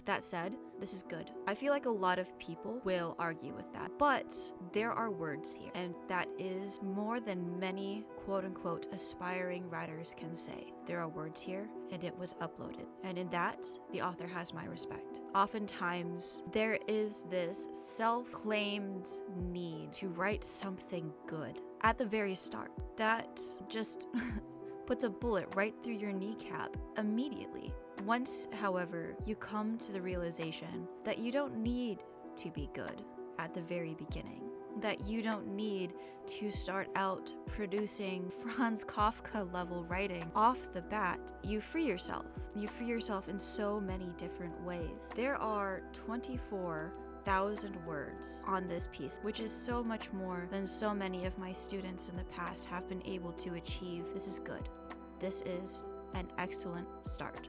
That said, this is good. I feel like a lot of people will argue with that, but there are words here, and that is more than many quote-unquote aspiring writers can say. There are words here, and it was uploaded, and in that, the author has my respect. Oftentimes, there is this self-claimed need to write something good at the very start. That just puts a bullet right through your kneecap immediately. Once, however, you come to the realization that you don't need to be good at the very beginning, that you don't need to start out producing Franz Kafka level writing off the bat, you free yourself. You free yourself in so many different ways. There are 24,000 words on this piece, which is so much more than so many of my students in the past have been able to achieve. This is good. This is an excellent start.